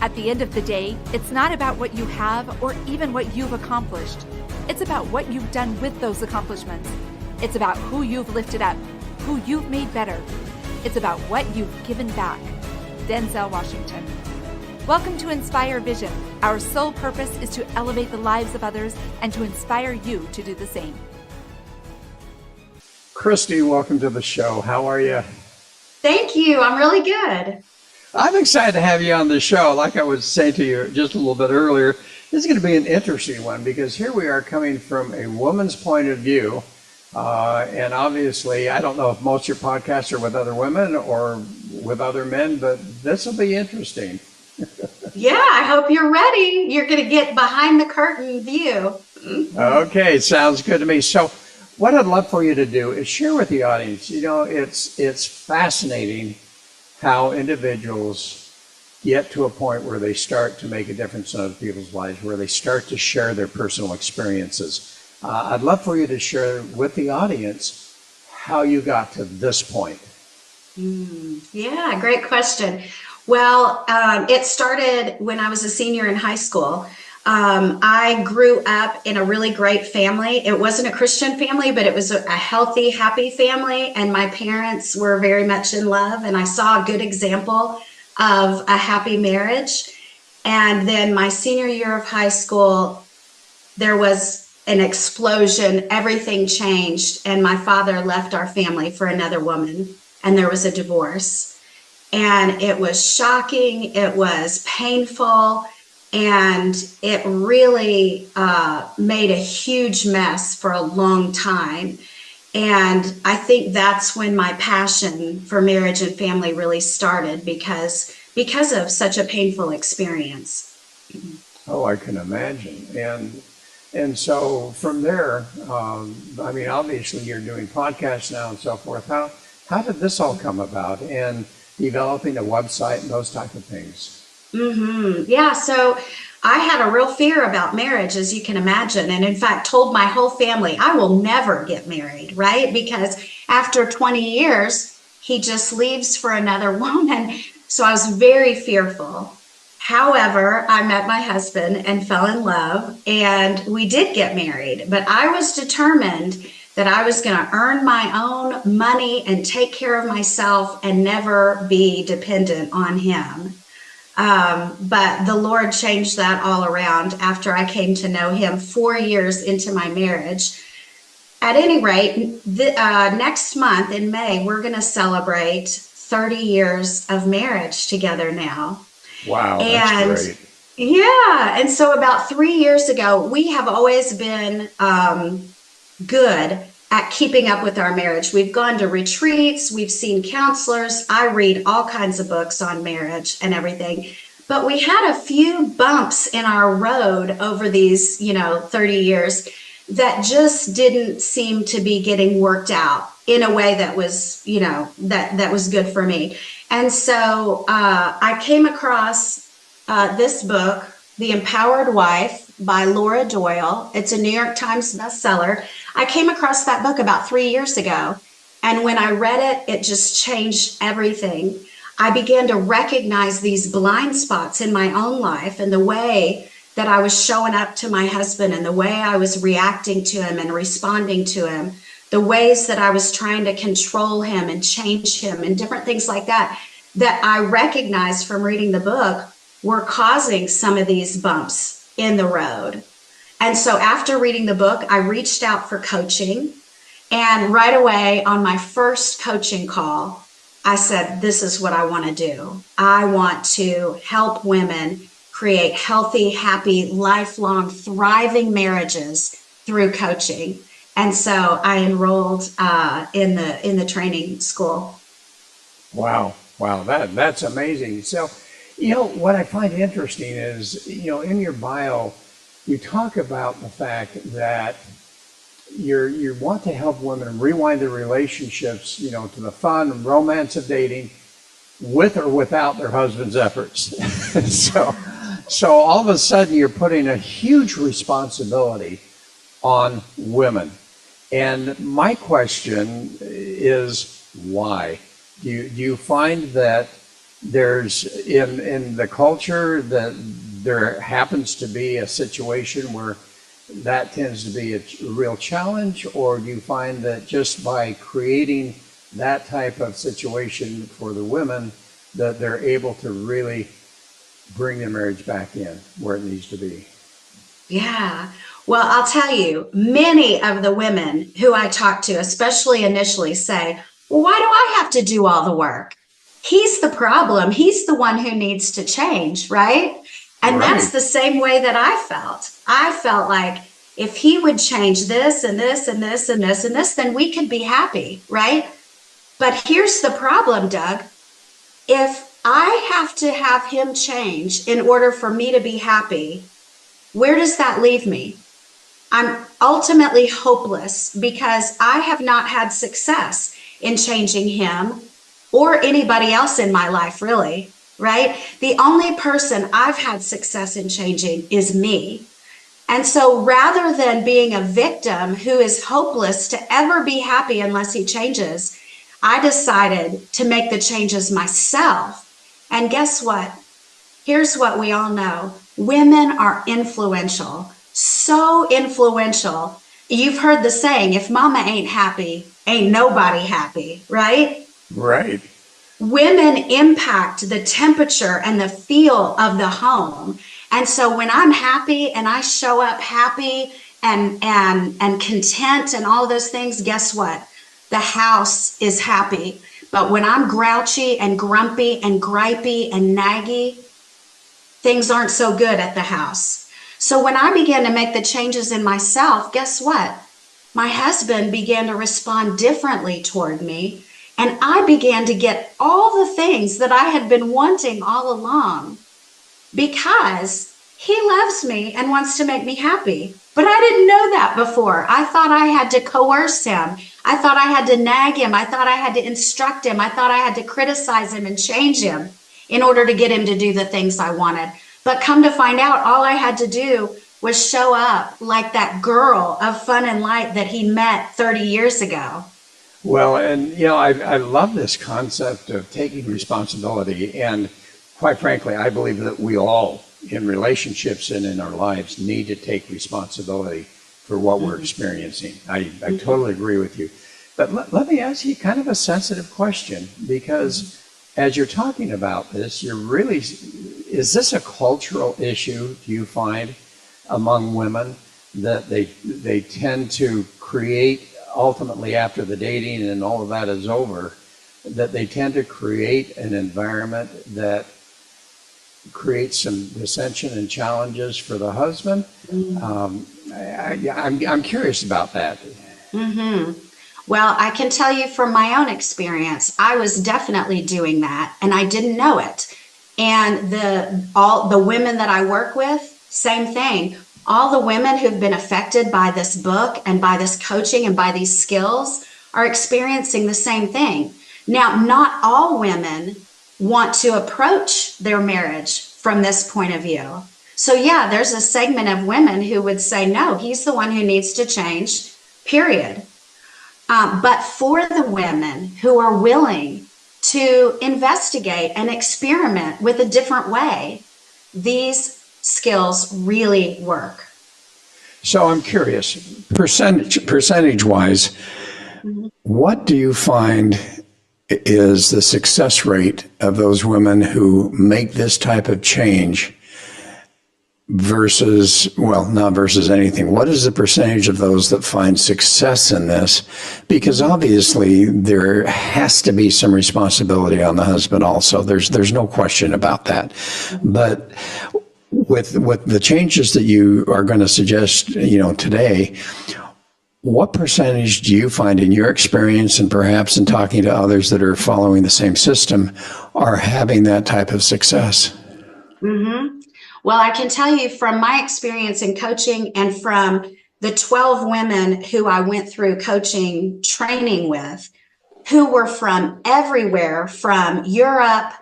At the end of the day, it's not about what you have or even what you've accomplished. It's about what you've done with those accomplishments. It's about who you've lifted up, who you've made better. It's about what you've given back. Denzel Washington. Welcome to Inspire Vision. Our sole purpose is to elevate the lives of others and to inspire you to do the same. Cristie, welcome to the show. How are you? Thank you. I'm really good. I'm excited to have you on the show. Like I was saying to you just a little bit earlier, this is going to be an interesting one because here we are coming from a woman's point of view. And obviously, I don't know if most of your podcasts are with other women or with other men, but this will be interesting. Yeah, I hope you're ready. You're going to get behind the curtain view. Okay, sounds good to me. So what I'd love for you to do is share with the audience, it's fascinating how individuals get to a point where they start to make a difference in other people's lives, where they start to share their personal experiences. I'd love for you to share with the audience how you got to this point. Yeah, great question. Well, it started when I was a senior in high school. I grew up in a really great family. It wasn't a Christian family, but it was a healthy, happy family. And my parents were very much in love. And I saw a good example of a happy marriage. And then my senior year of high school, there was an explosion. Everything changed. And my father left our family for another woman. And there was a divorce. And it was shocking. It was painful. And it really made a huge mess for a long time. And I think that's when my passion for marriage and family really started because of such a painful experience. Oh, I can imagine. And so from there, obviously you're doing podcasts now and so forth. How did this all come about and developing a website and those type of things? Yeah, so I had a real fear about marriage, as you can imagine, and in fact told my whole family I will never get married, right? Because after 20 years, he just leaves for another woman. So I was very fearful. However, I met my husband and fell in love, and we did get married. But I was determined that I was going to earn my own money and take care of myself and never be dependent on him. But the Lord changed that all around after I came to know him 4 years into my marriage. At any rate, next month in May, we're going to celebrate 30 years of marriage together now. Wow, that's great. Yeah, and so about 3 years ago, we have always been good at keeping up with our marriage. We've gone to retreats, we've seen counselors. I read all kinds of books on marriage and everything. But we had a few bumps in our road over these, 30 years that just didn't seem to be getting worked out in a way that was, that was good for me. And so I came across this book, The Empowered Wife by Laura Doyle. It's a New York Times bestseller. I came across that book about 3 years ago. And when I read it, it just changed everything. I began to recognize these blind spots in my own life and the way that I was showing up to my husband and the way I was reacting to him and responding to him, the ways that I was trying to control him and change him and different things like that, that I recognized from reading the book were causing some of these bumps in the road. And so after reading the book, I reached out for coaching. And right away on my first coaching call, I said, this is what I want to do. I want to help women create healthy, happy, lifelong, thriving marriages through coaching. And so I enrolled in the training school. Wow, that's amazing. So, what I find interesting is, in your bio, you talk about the fact that you want to help women rewind their relationships, to the fun and romance of dating with or without their husband's efforts. So all of a sudden you're putting a huge responsibility on women. And my question is why? Do you find that there's in the culture that there happens to be a situation where that tends to be a real challenge, or do you find that just by creating that type of situation for the women that they're able to really bring their marriage back in where it needs to be? Yeah. Well, I'll tell you, many of the women who I talk to, especially initially, say, well, why do I have to do all the work? He's the problem. He's the one who needs to change, right? And that's Right. the same way that I felt. I felt like if he would change this and this and this and this and this, then we could be happy, right? But here's the problem, Doug. If I have to have him change in order for me to be happy, where does that leave me? I'm ultimately hopeless because I have not had success in changing him or anybody else in my life, really, right? The only person I've had success in changing is me. And so rather than being a victim who is hopeless to ever be happy unless he changes, I decided to make the changes myself. And guess what? Here's what we all know. Women are influential, so influential. You've heard the saying, if mama ain't happy, ain't nobody happy, right? Right. Women impact the temperature and the feel of the home. And so when I'm happy and I show up happy and content and all those things, guess what? The house is happy. But when I'm grouchy and grumpy and gripey and naggy, things aren't so good at the house. So when I began to make the changes in myself, guess what? My husband began to respond differently toward me. And I began to get all the things that I had been wanting all along because he loves me and wants to make me happy. But I didn't know that before. I thought I had to coerce him. I thought I had to nag him. I thought I had to instruct him. I thought I had to criticize him and change him in order to get him to do the things I wanted. But come to find out, all I had to do was show up like that girl of fun and light that he met 30 years ago. Well, and I love this concept of taking responsibility. And quite frankly, I believe that we all in relationships and in our lives need to take responsibility for what we're experiencing. I totally agree with you. But let me ask you kind of a sensitive question, because as you're talking about this, is this a cultural issue, do you find, among women, that they tend to create, ultimately after the dating and all of that is over, that they tend to create an environment that creates some dissension and challenges for the husband? I'm curious about that. Mm-hmm. Well, I can tell you from my own experience, I was definitely doing that and I didn't know it. And all the women that I work with, same thing. All the women who've been affected by this book and by this coaching and by these skills are experiencing the same thing. Now, not all women want to approach their marriage from this point of view. So yeah, there's a segment of women who would say, no, he's the one who needs to change, period. But for the women who are willing to investigate and experiment with a different way, these skills really work. So I'm curious, percentage-wise, what do you find is the success rate of those women who make this type of change versus, well, not versus anything? What is the percentage of those that find success in this? Because obviously there has to be some responsibility on the husband also. There's no question about that. But with the changes that you are going to suggest, today, what percentage do you find in your experience and perhaps in talking to others that are following the same system are having that type of success? Mm-hmm. Well, I can tell you from my experience in coaching and from the 12 women who I went through coaching training with, who were from everywhere, from Europe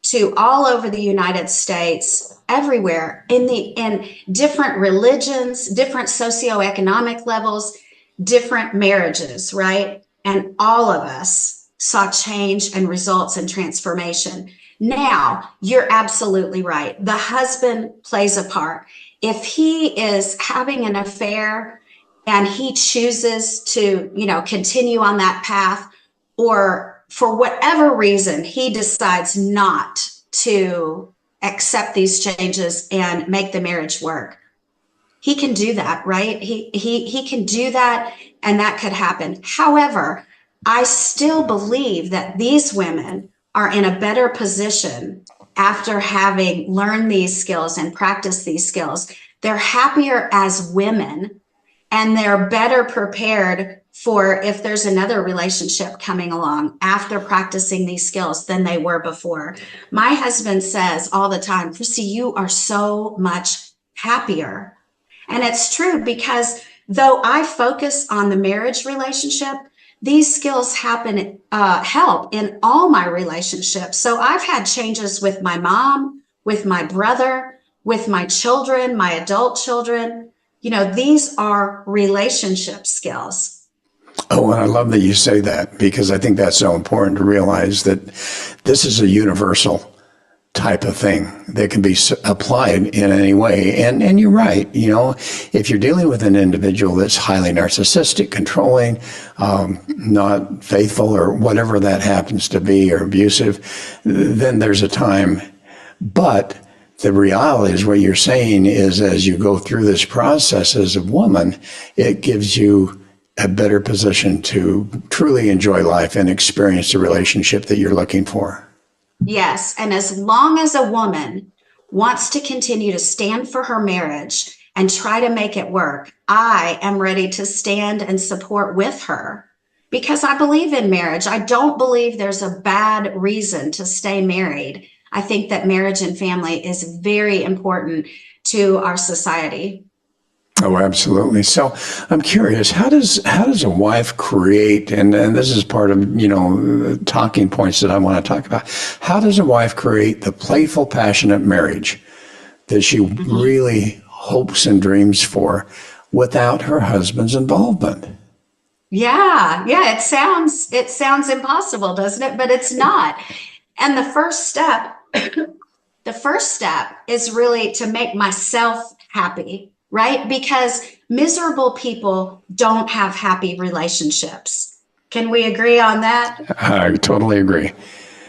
to all over the United States, everywhere in different religions, different socioeconomic levels, different marriages, right? And all of us saw change and results and transformation. Now, you're absolutely right. The husband plays a part. If he is having an affair and he chooses to, continue on that path, or for whatever reason, he decides not to accept these changes and make the marriage work, he can do that, right? He can do that, and that could happen. However, I still believe that these women are in a better position after having learned these skills and practiced these skills. They're happier as women, and they're better prepared for if there's another relationship coming along after practicing these skills than they were before. My husband says all the time, Cristie, you are so much happier. And it's true, because though I focus on the marriage relationship, these skills help in all my relationships. So I've had changes with my mom, with my brother, with my children, my adult children. These are relationship skills. Oh, and I love that you say that, because I think that's so important to realize that this is a universal type of thing that can be applied in any way. And you're right. If you're dealing with an individual that's highly narcissistic, controlling, not faithful, or whatever that happens to be, or abusive, then there's a time. But the reality is, what you're saying is, as you go through this process as a woman, it gives you a better position to truly enjoy life and experience the relationship that you're looking for. Yes. And as long as a woman wants to continue to stand for her marriage and try to make it work, I am ready to stand and support with her, because I believe in marriage. I don't believe there's a bad reason to stay married. I think that marriage and family is very important to our society. Oh, absolutely. So I'm curious, how does a wife create, and this is part of, talking points that I want to talk about. How does a wife create the playful, passionate marriage that she really hopes and dreams for without her husband's involvement? Yeah. It sounds impossible, doesn't it? But it's not. And the first step is really to make myself happy. Right? Because miserable people don't have happy relationships. Can we agree on that? I totally agree.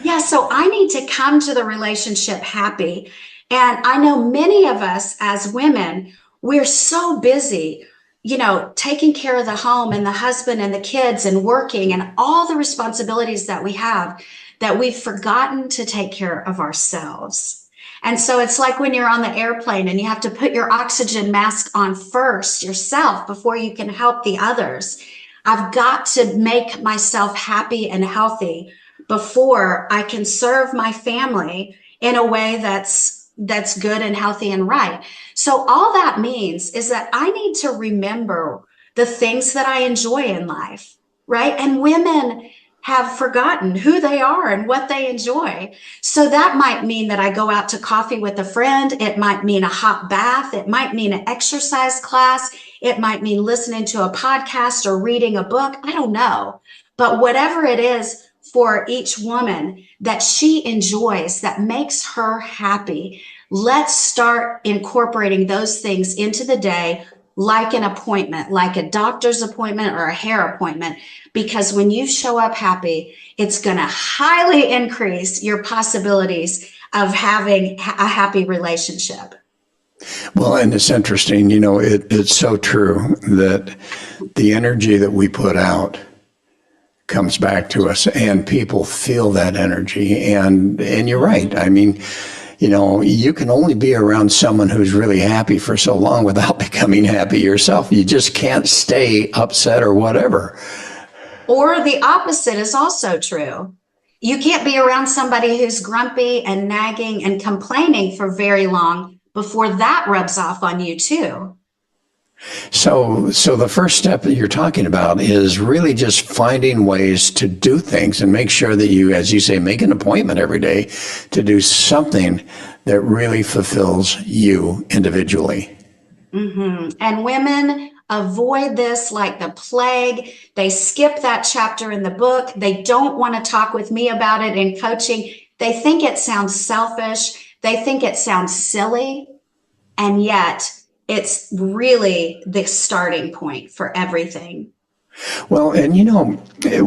Yeah, so I need to come to the relationship happy. And I know many of us as women, we're so busy, taking care of the home and the husband and the kids and working and all the responsibilities that we have, that we've forgotten to take care of ourselves. And so it's like when you're on the airplane and you have to put your oxygen mask on first yourself before you can help the others. I've got to make myself happy and healthy before I can serve my family in a way that's good and healthy and right. So all that means is that I need to remember the things that I enjoy in life, right? And women have forgotten who they are and what they enjoy. So that might mean that I go out to coffee with a friend. It might mean a hot bath. It might mean an exercise class. It might mean listening to a podcast or reading a book. I don't know. But whatever it is for each woman that she enjoys, that makes her happy, let's start incorporating those things into the day, like an appointment, like a doctor's appointment or a hair appointment. Because when you show up happy, it's going to highly increase your possibilities of having a happy relationship. Well, and it's interesting, it's so true that the energy that we put out comes back to us, and people feel that energy. And you're right. I mean, you can only be around someone who's really happy for so long without becoming happy yourself. You just can't stay upset or whatever. Or the opposite is also true. You can't be around somebody who's grumpy and nagging and complaining for very long before that rubs off on you too. So the first step that you're talking about is really just finding ways to do things and make sure that you, as you say, make an appointment every day to do something that really fulfills you individually. Mm-hmm. And women avoid this like the plague. They skip that chapter in the book. They don't want to talk with me about it in coaching. They think it sounds selfish. They think it sounds silly. And yet it's really the starting point for everything. Well, and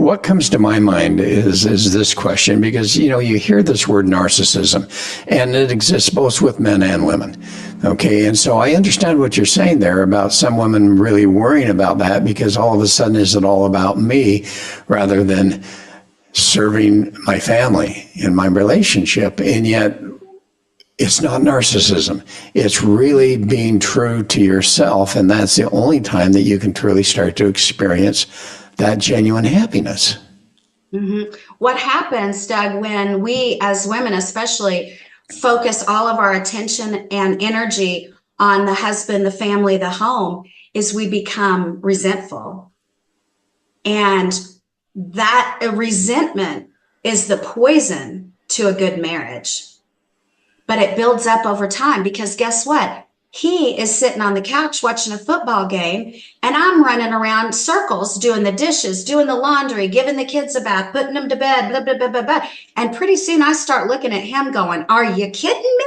what comes to my mind is this question, because you hear this word narcissism, and it exists both with men and women. Okay, and so I understand what you're saying there about some women really worrying about that, because all of a sudden is it all about me rather than serving my family and my relationship, and yet it's not narcissism. It's really being true to yourself, and that's the only time that you can truly start to experience that genuine happiness. Mm-hmm. What happens, Doug, when we as women especially focus all of our attention and energy on the husband, the family, the home, is we become resentful. And that resentment is the poison to a good marriage. But it builds up over time, because guess what? He is sitting on the couch watching a football game, and I'm running around circles doing the dishes, doing the laundry, giving the kids a bath, putting them to bed, blah, blah, blah, blah, blah. And pretty soon I start looking at him going, are you kidding me?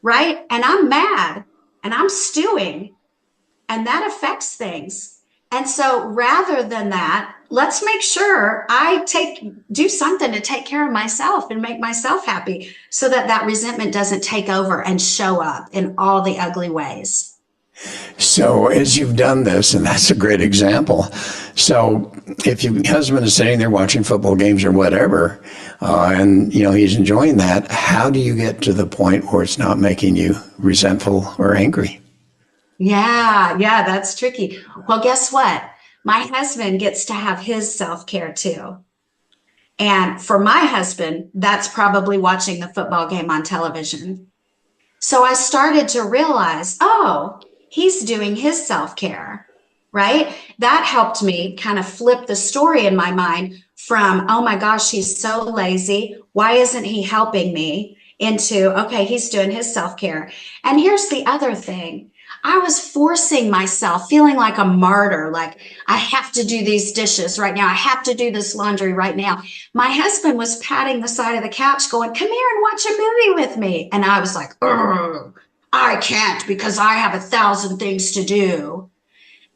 Right? And I'm mad and I'm stewing, and that affects things. And so rather than that, let's make sure I do something to take care of myself and make myself happy, so that that resentment doesn't take over and show up in all the ugly ways. So as you've done this, and that's a great example. So if your husband is sitting there watching football games or whatever, and he's enjoying that, how do you get to the point where it's not making you resentful or angry? Yeah, that's tricky. Well, guess what? My husband gets to have his self-care too. And for my husband, that's probably watching the football game on television. So I started to realize, oh, he's doing his self-care, right? That helped me kind of flip the story in my mind from, oh my gosh, he's so lazy. Why isn't he helping me? Into, okay, he's doing his self-care. And here's the other thing. I was forcing myself, feeling like a martyr, like I have to do these dishes right now. I have to do this laundry right now. My husband was patting the side of the couch going, come here and watch a movie with me. And I was like, I can't, because I have 1,000 things to do.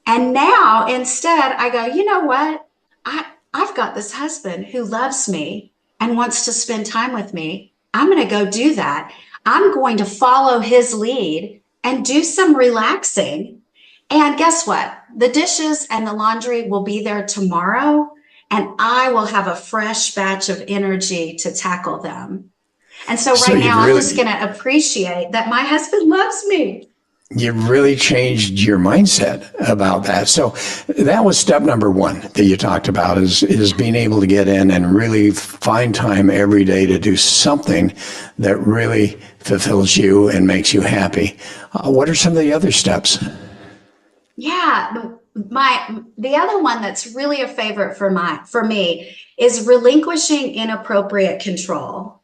And now instead I go, you know what? I've got this husband who loves me and wants to spend time with me. I'm going to go do that. I'm going to follow his lead and do some relaxing. And guess what? The dishes and the laundry will be there tomorrow, and I will have a fresh batch of energy to tackle them. And so right now, I'm just going to appreciate that my husband loves me. You've really changed your mindset about that. So that was step number one that you talked about, is being able to get in and really find time every day to do something that really fulfills you and makes you happy. What are some of the other steps? Yeah, the other one that's really a favorite for me is relinquishing inappropriate control.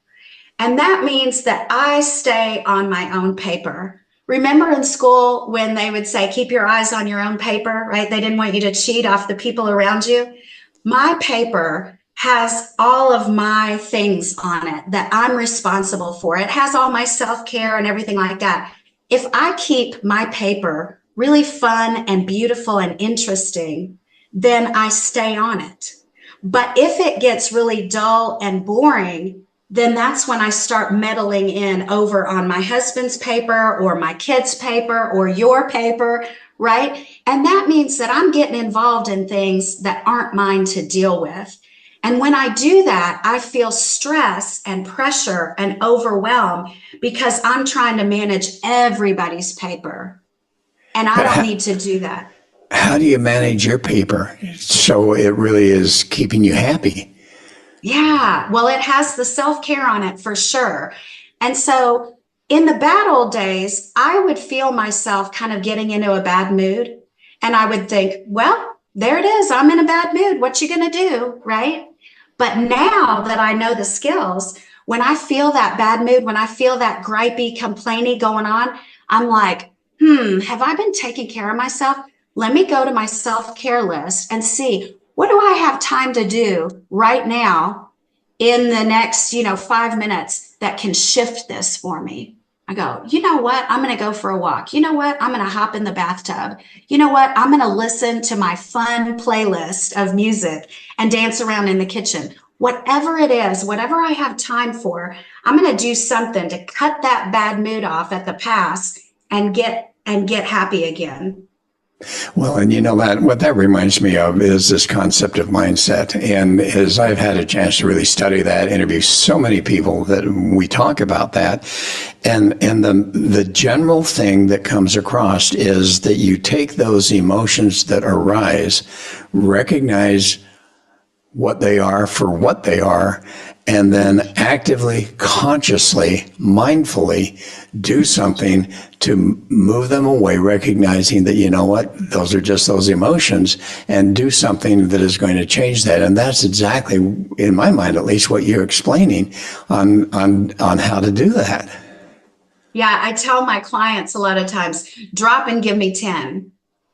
And that means that I stay on my own paper. Remember in school when they would say, keep your eyes on your own paper, right? They didn't want you to cheat off the people around you. My paper has all of my things on it that I'm responsible for. It has all my self-care and everything like that. If I keep my paper really fun and beautiful and interesting, then I stay on it. But if it gets really dull and boring, then that's when I start meddling in over on my husband's paper or my kids' paper or your paper, right? And that means that I'm getting involved in things that aren't mine to deal with. And when I do that, I feel stress and pressure and overwhelm, because I'm trying to manage everybody's paper. And I don't need to do that. How do you manage your paper so it really is keeping you happy? Yeah, well, it has the self-care on it for sure. And so in the bad old days, I would feel myself kind of getting into a bad mood. And I would think, well, there it is. I'm in a bad mood. What you going to do? Right. But now that I know the skills, when I feel that bad mood, when I feel that gripey, complainy going on, I'm like, have I been taking care of myself? Let me go to my self-care list and see, what do I have time to do right now in the next, 5 minutes that can shift this for me? I go, you know what? I'm going to go for a walk. You know what? I'm going to hop in the bathtub. You know what? I'm going to listen to my fun playlist of music and dance around in the kitchen. Whatever it is, whatever I have time for, I'm going to do something to cut that bad mood off at the pass and get happy again. Well, and that what that reminds me of is this concept of mindset. And as I've had a chance to really study that, interview so many people that we talk about that, and the general thing that comes across is that you take those emotions that arise, recognize what they are for what they are, and then actively, consciously, mindfully do something to move them away, recognizing that, you know what, those are just those emotions, and do something that is going to change that. And that's exactly, in my mind at least, what you're explaining on how to do that. Yeah, I tell my clients a lot of times, drop and give me 10.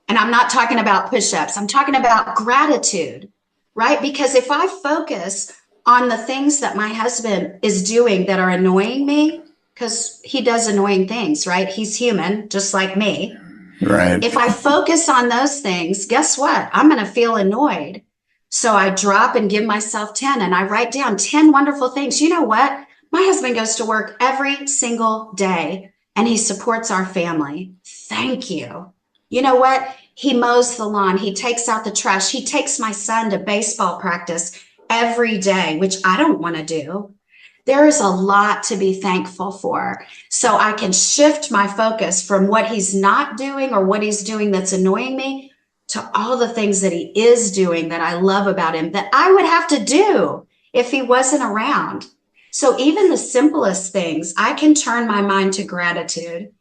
And I'm not talking about push-ups. I'm talking about gratitude, right? Because if I focus on the things that my husband is doing that are annoying me, because he does annoying things, right? He's human, just like me. Right. If I focus on those things, guess what? I'm going to feel annoyed. So I drop and give myself 10, and I write down 10 wonderful things. You know what? My husband goes to work every single day, and he supports our family. Thank you. You know what? He mows the lawn. He takes out the trash. He takes my son to baseball practice every day, which I don't want to do. There is a lot to be thankful for. So I can shift my focus from what he's not doing or what he's doing that's annoying me to all the things that he is doing that I love about him that I would have to do if he wasn't around. So even the simplest things, I can turn my mind to gratitude.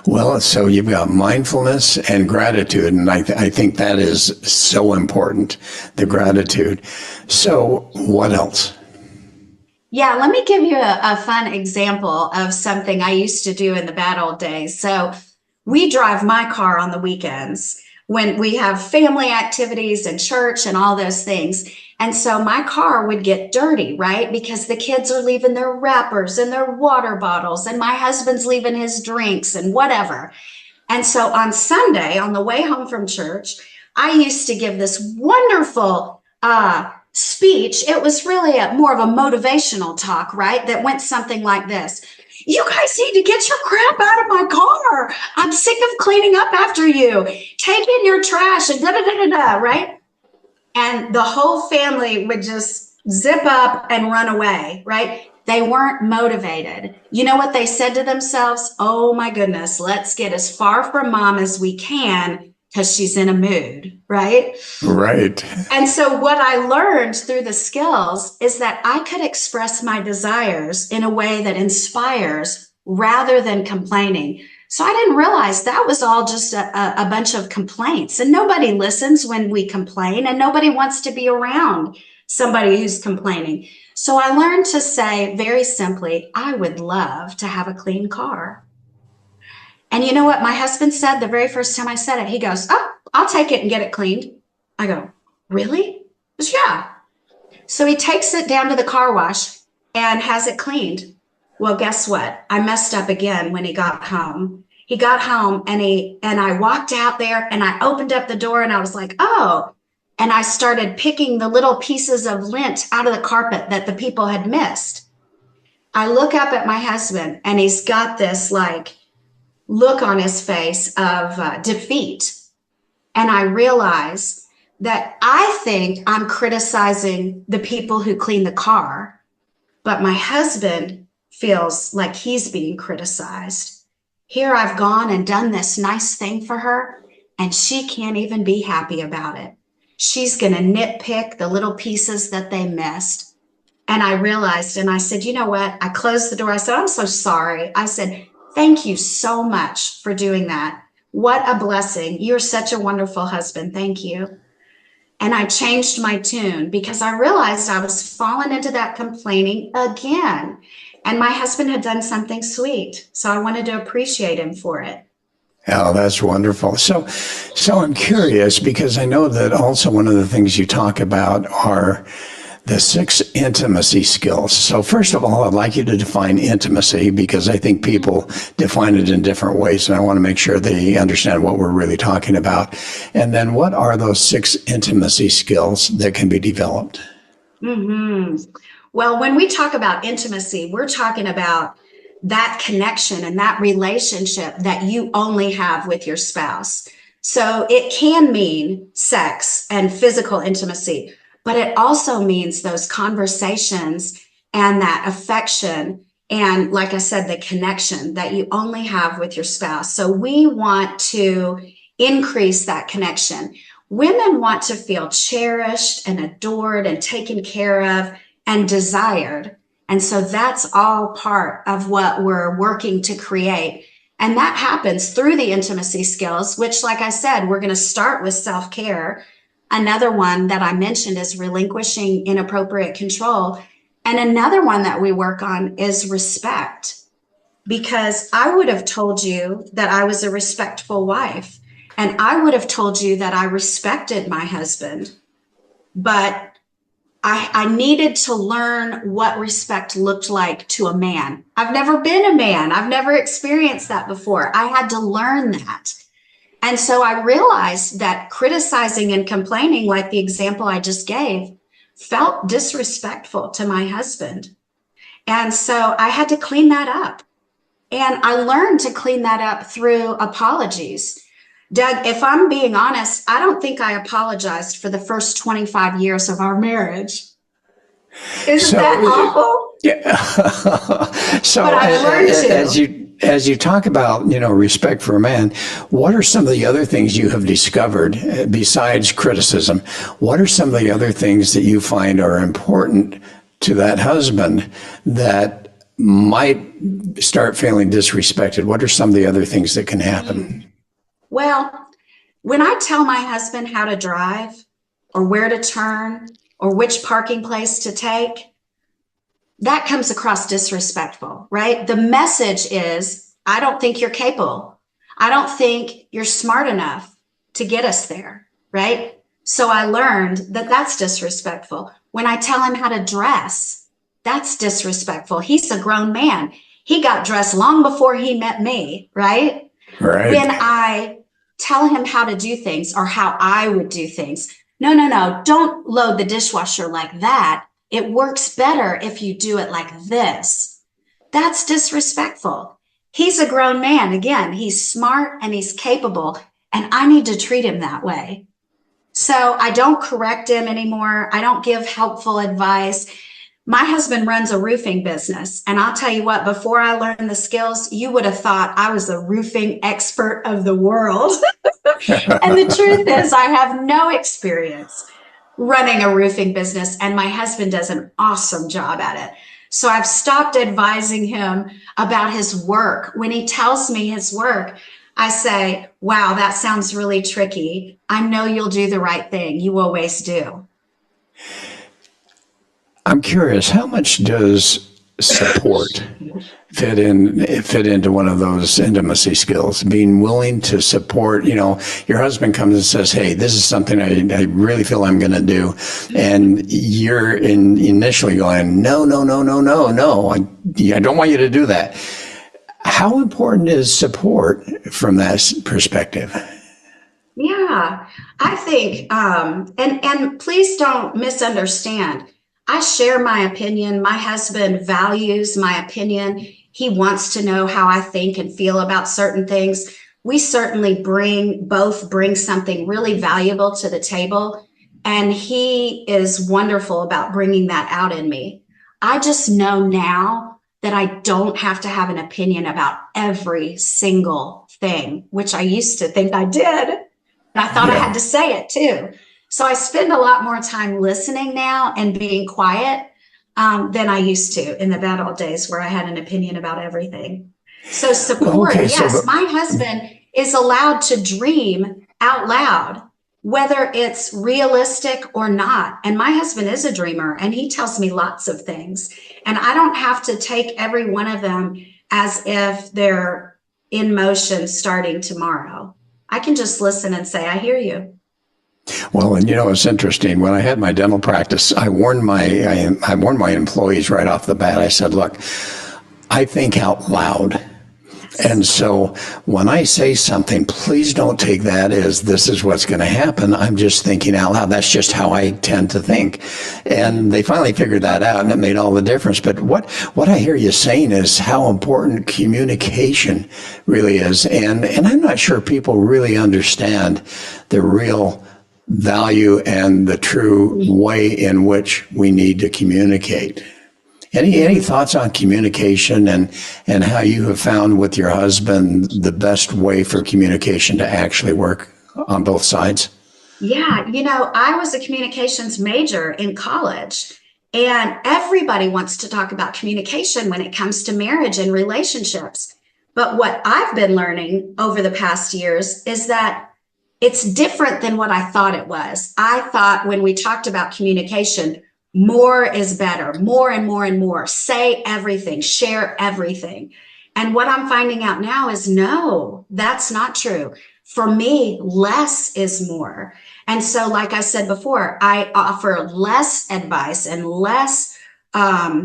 Well, so you've got mindfulness and gratitude, and I think that is so important, the gratitude. So what else? Yeah, let me give you a fun example of something I used to do in the bad old days. So we drive my car on the weekends when we have family activities and church and all those things. And so my car would get dirty, right? Because the kids are leaving their wrappers and their water bottles, and my husband's leaving his drinks and whatever. And so on Sunday, on the way home from church, I used to give this wonderful speech. It was really more of a motivational talk, right? That went something like this. You guys need to get your crap out of my car. I'm sick of cleaning up after you. Take in your trash and da-da-da-da-da, right? And the whole family would just zip up and run away, right? They weren't motivated. You know what they said to themselves? Oh my goodness, let's get as far from mom as we can because she's in a mood, right? Right. And so what I learned through the skills is that I could express my desires in a way that inspires rather than complaining. So I didn't realize that was all just a bunch of complaints, and nobody listens when we complain, and nobody wants to be around somebody who's complaining. So I learned to say very simply, I would love to have a clean car. And you know what my husband said the very first time I said it? He goes, oh, I'll take it and get it cleaned. I go, really? He goes, yeah. So he takes it down to the car wash and has it cleaned. Well, guess what? I messed up again when he got home. He got home and I walked out there and I opened up the door and I was like, oh, and I started picking the little pieces of lint out of the carpet that the people had missed. I look up at my husband and he's got this like look on his face of defeat. And I realize that I think I'm criticizing the people who clean the car, but my husband feels like he's being criticized. Here I've gone and done this nice thing for her, and she can't even be happy about it. She's going to nitpick the little pieces that they missed. And I realized, and I said, you know what? I closed the door. I said, I'm so sorry. I said, thank you so much for doing that. What a blessing. You're such a wonderful husband. Thank you. And I changed my tune because I realized I was falling into that complaining again. And my husband had done something sweet. So I wanted to appreciate him for it. Oh, that's wonderful. So I'm curious because I know that also one of the things you talk about are The 6 intimacy skills. So first of all, I'd like you to define intimacy, because I think people define it in different ways, and I want to make sure they understand what we're really talking about. And then what are those 6 intimacy skills that can be developed? Well, when we talk about intimacy, we're talking about that connection and that relationship that you only have with your spouse. So it can mean sex and physical intimacy, but it also means those conversations and that affection and, like I said, the connection that you only have with your spouse. So we want to increase that connection. Women want to feel cherished and adored and taken care of and desired. And so that's all part of what we're working to create. And that happens through the intimacy skills, which, like I said, we're going to start with self-care. Another one that I mentioned is relinquishing inappropriate control. And another one that we work on is respect, because I would have told you that I was a respectful wife, and I would have told you that I respected my husband, but I needed to learn what respect looked like to a man. I've never been a man. I've never experienced that before. I had to learn that. And so I realized that criticizing and complaining, like the example I just gave, felt disrespectful to my husband. And so I had to clean that up. And I learned to clean that up through apologies. Doug, if I'm being honest, I don't think I apologized for the first 25 years of our marriage. Isn't that awful? Yeah. So but I learned to. As you talk about, respect for a man, what are some of the other things you have discovered besides criticism? What are some of the other things that you find are important to that husband that might start feeling disrespected? What are some of the other things that can happen? Well, when I tell my husband how to drive or where to turn or which parking place to take, that comes across disrespectful, right? The message is, I don't think you're capable. I don't think you're smart enough to get us there, right? So I learned that that's disrespectful. When I tell him how to dress, that's disrespectful. He's a grown man. He got dressed long before he met me, right? Right. When I tell him how to do things or how I would do things, no, don't load the dishwasher like that. It works better if you do it like this. That's disrespectful. He's a grown man. Again, he's smart and he's capable, and I need to treat him that way. So I don't correct him anymore. I don't give helpful advice. My husband runs a roofing business, and I'll tell you what, before I learned the skills, you would have thought I was the roofing expert of the world. And the truth is, I have no experience running a roofing business, and my husband does an awesome job at it. So I've stopped advising him about his work. When he tells me his work, I say, wow, that sounds really tricky. I know you'll do the right thing. You always do. I'm curious, how much does support fit into one of those intimacy skills? Being willing to support, your husband comes and says, hey, this is something I really feel I'm going to do. And you're initially going, no, I don't want you to do that. How important is support from that perspective? Yeah, I think, and please don't misunderstand. I share my opinion. My husband values my opinion. He wants to know how I think and feel about certain things. We certainly both bring something really valuable to the table, and he is wonderful about bringing that out in me. I just know now that I don't have to have an opinion about every single thing, which I used to think I did. And I thought I had to say it too. So I spend a lot more time listening now and being quiet than I used to in the bad old days where I had an opinion about everything. So support, yes, my husband is allowed to dream out loud, whether it's realistic or not. And my husband is a dreamer, and he tells me lots of things. And I don't have to take every one of them as if they're in motion starting tomorrow. I can just listen and say, I hear you. Well, and it's interesting. When I had my dental practice, I warned my employees right off the bat. I said, "Look, I think out loud. And so when I say something, please don't take that as this is what's going to happen. I'm just thinking out loud. That's just how I tend to think." And they finally figured that out, and it made all the difference. But what I hear you saying is how important communication really is. And I'm not sure people really understand the real value and the true way in which we need to communicate. Any thoughts on communication and how you have found with your husband the best way for communication to actually work on both sides? Yeah, I was a communications major in college, and everybody wants to talk about communication when it comes to marriage and relationships. But what I've been learning over the past years is that it's different than what I thought it was. I thought when we talked about communication, more is better, more and more and more. Say everything, share everything. And what I'm finding out now is no, that's not true. For me, less is more. And so, like I said before, I offer less advice and less, I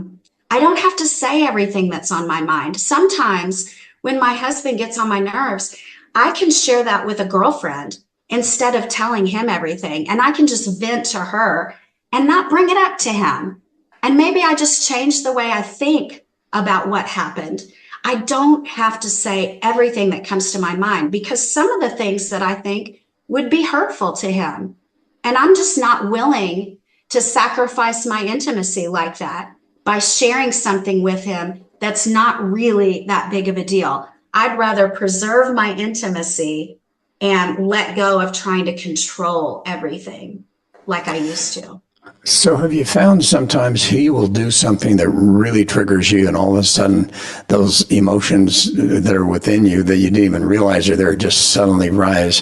don't have to say everything that's on my mind. Sometimes when my husband gets on my nerves, I can share that with a girlfriend instead of telling him everything. And I can just vent to her and not bring it up to him. And maybe I just change the way I think about what happened. I don't have to say everything that comes to my mind because some of the things that I think would be hurtful to him. And I'm just not willing to sacrifice my intimacy like that by sharing something with him that's not really that big of a deal. I'd rather preserve my intimacy and let go of trying to control everything like I used to. So have you found sometimes he will do something that really triggers you and all of a sudden those emotions that are within you that you didn't even realize are there just suddenly rise?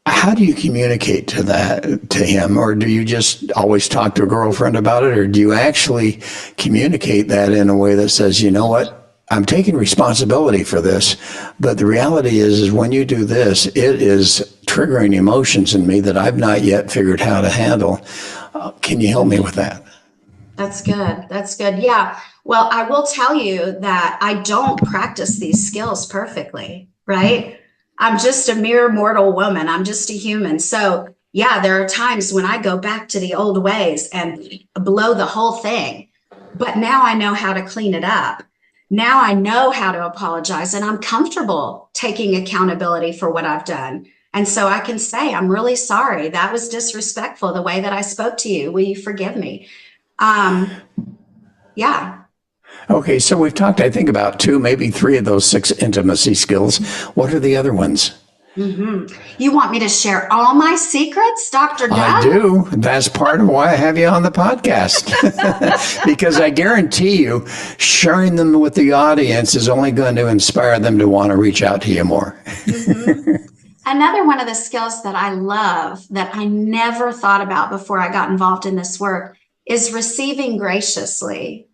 How do you communicate to him? Or do you just always talk to a girlfriend about it? Or do you actually communicate that in a way that says, you know what, I'm taking responsibility for this, but the reality is when you do this, it is triggering emotions in me that I've not yet figured how to handle. Can you help me with that? That's good. That's good. Yeah. Well, I will tell you that I don't practice these skills perfectly, right? I'm just a mere mortal woman. I'm just a human. So yeah, there are times when I go back to the old ways and blow the whole thing, but now I know how to clean it up. Now I know how to apologize and I'm comfortable taking accountability for what I've done. And so I can say, I'm really sorry. That was disrespectful, the way that I spoke to you. Will you forgive me? Yeah. Okay, so we've talked, I think, about 2, maybe 3 of those 6 intimacy skills. What are the other ones? Mm-hmm. You want me to share all my secrets, Dr. Doug? I do. That's part of why I have you on the podcast. Because I guarantee you, sharing them with the audience is only going to inspire them to want to reach out to you more. Mm-hmm. Another one of the skills that I love that I never thought about before I got involved in this work is receiving graciously.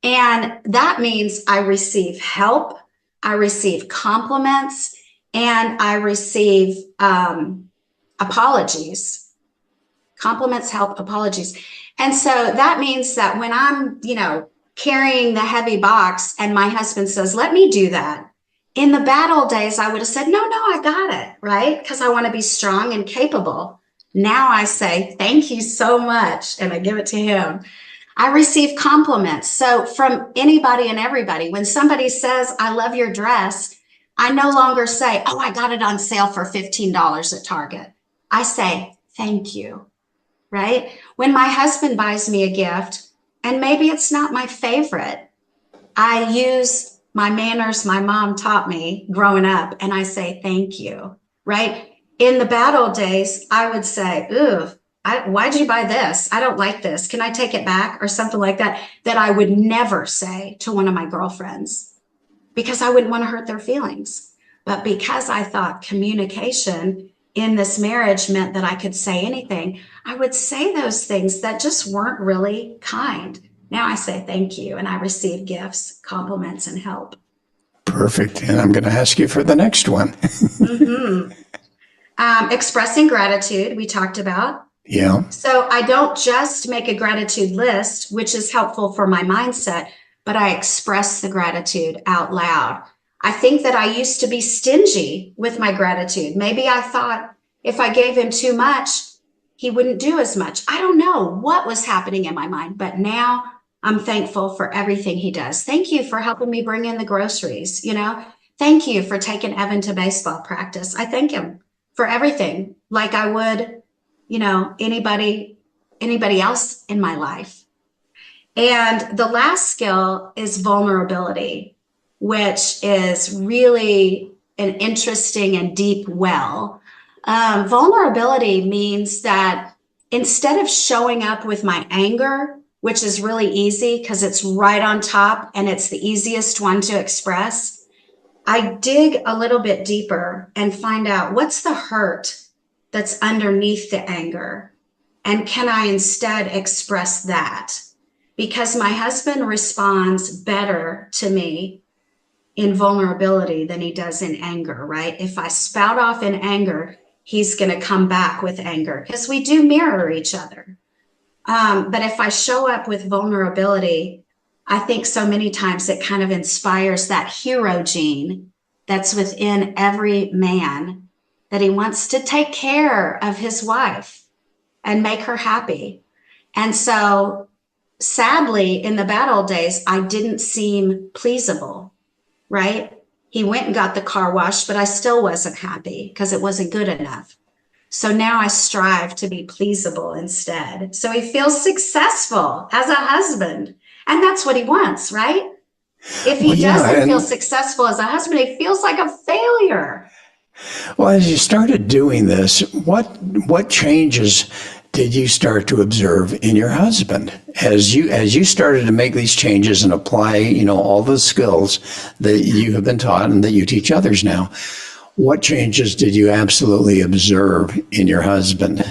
And that means I receive help, I receive compliments, and I receive apologies. Compliments, help, apologies. And so that means that when I'm, carrying the heavy box and my husband says, let me do that. In the bad old days, I would have said, no, I got it, right? Because I want to be strong and capable. Now I say, thank you so much. And I give it to him. I receive compliments. So from anybody and everybody, when somebody says, I love your dress, I no longer say, oh, I got it on sale for $15 at Target. I say, thank you, right? When my husband buys me a gift, and maybe it's not my favorite, I use my manners my mom taught me growing up, and I say, thank you, right? In the bad old days, I would say, ooh, why'd you buy this? I don't like this. Can I take it back? Or something like that I would never say to one of my girlfriends because I wouldn't want to hurt their feelings. But because I thought communication in this marriage meant that I could say anything, I would say those things that just weren't really kind. Now I say thank you, and I receive gifts, compliments, and help. Perfect. And I'm going to ask you for the next one. Mm-hmm. Expressing gratitude, we talked about. Yeah. So I don't just make a gratitude list, which is helpful for my mindset, but I express the gratitude out loud. I think that I used to be stingy with my gratitude. Maybe I thought if I gave him too much, he wouldn't do as much. I don't know what was happening in my mind, but now I'm thankful for everything he does. Thank you for helping me bring in the groceries, you know. Thank you for taking Evan to baseball practice. I thank him for everything, like I would, you know, anybody else in my life. And the last skill is vulnerability, which is really an interesting and deep well. Vulnerability means that instead of showing up with my anger, which is really easy because it's right on top and it's the easiest one to express, I dig a little bit deeper and find out what's the hurt that's underneath the anger. And can I instead express that? Because my husband responds better to me in vulnerability than he does in anger, right? If I spout off in anger, he's going to come back with anger because we do mirror each other. But if I show up with vulnerability, I think so many times it kind of inspires that hero gene that's within every man, that he wants to take care of his wife and make her happy. And so sadly, in the bad old days, I didn't seem pleasable, right? He went and got the car washed, but I still wasn't happy because it wasn't good enough. So now I strive to be pleasable instead. So he feels successful as a husband. And that's what he wants, right? If he doesn't feel successful as a husband, he feels like a failure. Well, as you started doing this, what changes did you start to observe in your husband as you started to make these changes and apply, you know, all the skills that you have been taught and that you teach others now? What changes did you absolutely observe in your husband?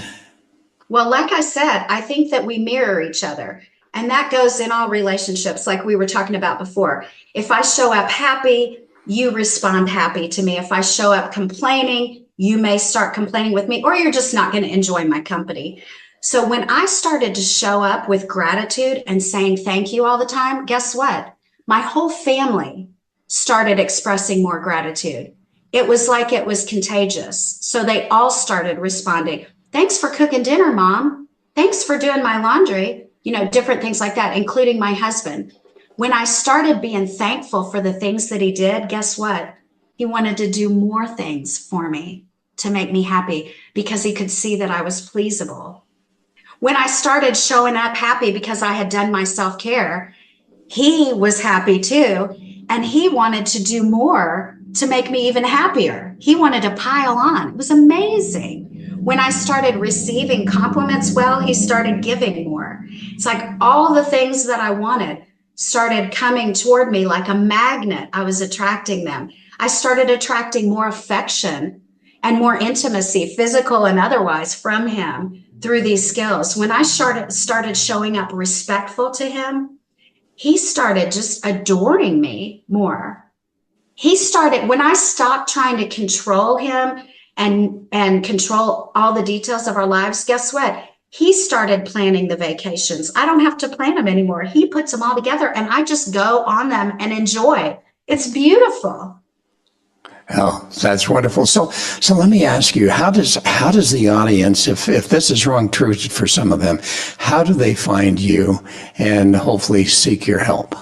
Well, like I said, I think that we mirror each other. And that goes in all relationships, like we were talking about before. If I show up happy, you respond happy to me. If I show up complaining, you may start complaining with me, or you're just not going to enjoy my company. So when I started to show up with gratitude and saying thank you all the time, guess what? My whole family started expressing more gratitude. It was like it was contagious. So they all started responding. Thanks for cooking dinner, Mom. Thanks for doing my laundry. You know, different things like that, including my husband. When I started being thankful for the things that he did, guess what? He wanted to do more things for me to make me happy because he could see that I was pleasable. When I started showing up happy because I had done my self-care, he was happy too. And he wanted to do more to make me even happier. He wanted to pile on. It was amazing. When I started receiving compliments well, he started giving more. It's like all the things that I wanted started coming toward me like a magnet. I was attracting them. I started attracting more affection and more intimacy, physical and otherwise, from him through these skills. When I started showing up respectful to him, he started just adoring me more. When I stopped trying to control him and control all the details of our lives, guess what? He started planning the vacations. I don't have to plan them anymore. He puts them all together and I just go on them and enjoy. It's beautiful. Oh, that's wonderful. So let me ask you, how does the audience, if this is wrong truth for some of them, how do they find you and hopefully seek your help?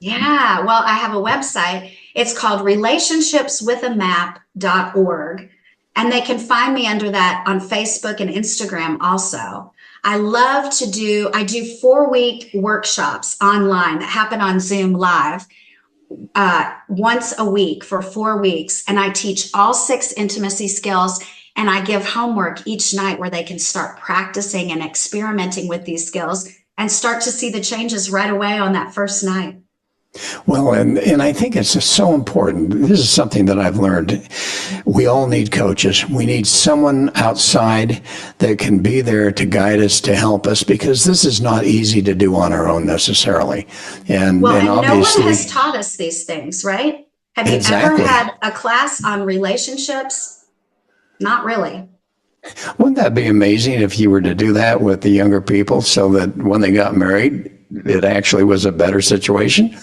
Yeah, well, I have a website. It's called relationshipswithamap.org. And they can find me under that on Facebook and Instagram also. I do 4-week workshops online that happen on Zoom Live once a week for 4 weeks. And I teach all 6 intimacy skills. And I give homework each night where they can start practicing and experimenting with these skills and start to see the changes right away on that first night. Well, and I think it's just so important. This is something that I've learned. We all need coaches. We need someone outside that can be there to guide us, to help us, because this is not easy to do on our own necessarily. And obviously, no one has taught us these things, right? Have you ever had a class on relationships? Not really. Wouldn't that be amazing if you were to do that with the younger people so that when they got married, it actually was a better situation?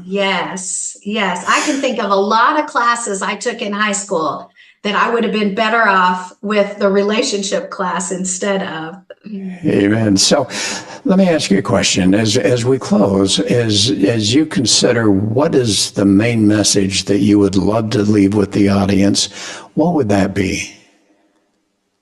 Yes, yes. I can think of a lot of classes I took in high school that I would have been better off with the relationship class instead of. Amen. So let me ask you a question. As we close, as you consider what is the main message that you would love to leave with the audience, what would that be?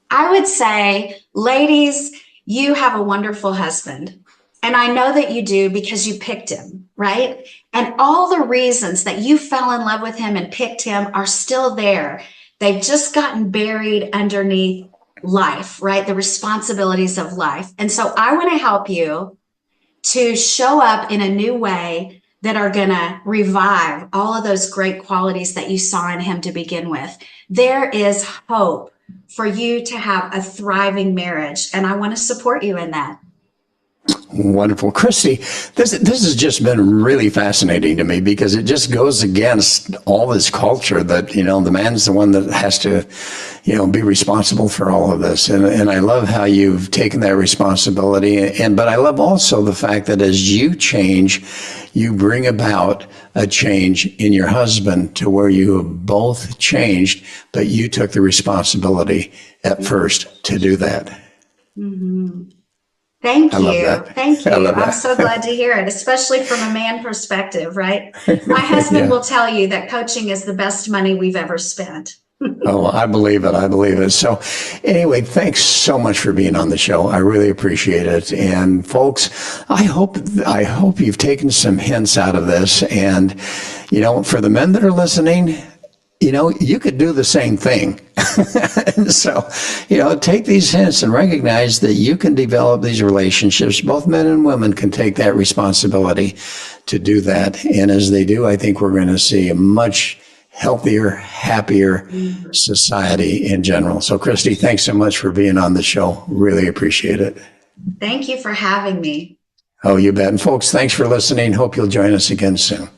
I would say, ladies, you have a wonderful husband. And I know that you do because you picked him, right? And all the reasons that you fell in love with him and picked him are still there. They've just gotten buried underneath life, right? The responsibilities of life. And so I want to help you to show up in a new way that are going to revive all of those great qualities that you saw in him to begin with. There is hope for you to have a thriving marriage, and I want to support you in that. Wonderful. Cristie, this has just been really fascinating to me because it just goes against all this culture that, the man's the one that has to, be responsible for all of this. And I love how you've taken that responsibility. But I love also the fact that as you change, you bring about a change in your husband to where you have both changed, but you took the responsibility at first to do that. Mm-hmm. Thank you. Thank you. I'm so glad to hear it, especially from a man perspective, right? My husband will tell you that coaching is the best money we've ever spent. Oh, I believe it. I believe it. So anyway, thanks so much for being on the show. I really appreciate it. And folks, I hope you've taken some hints out of this. And, for the men that are listening, you could do the same thing. And so, take these hints and recognize that you can develop these relationships. Both men and women can take that responsibility to do that. And as they do, I think we're going to see a much healthier, happier society in general. So, Cristie, thanks so much for being on the show. Really appreciate it. Thank you for having me. Oh, you bet. And folks, thanks for listening. Hope you'll join us again soon.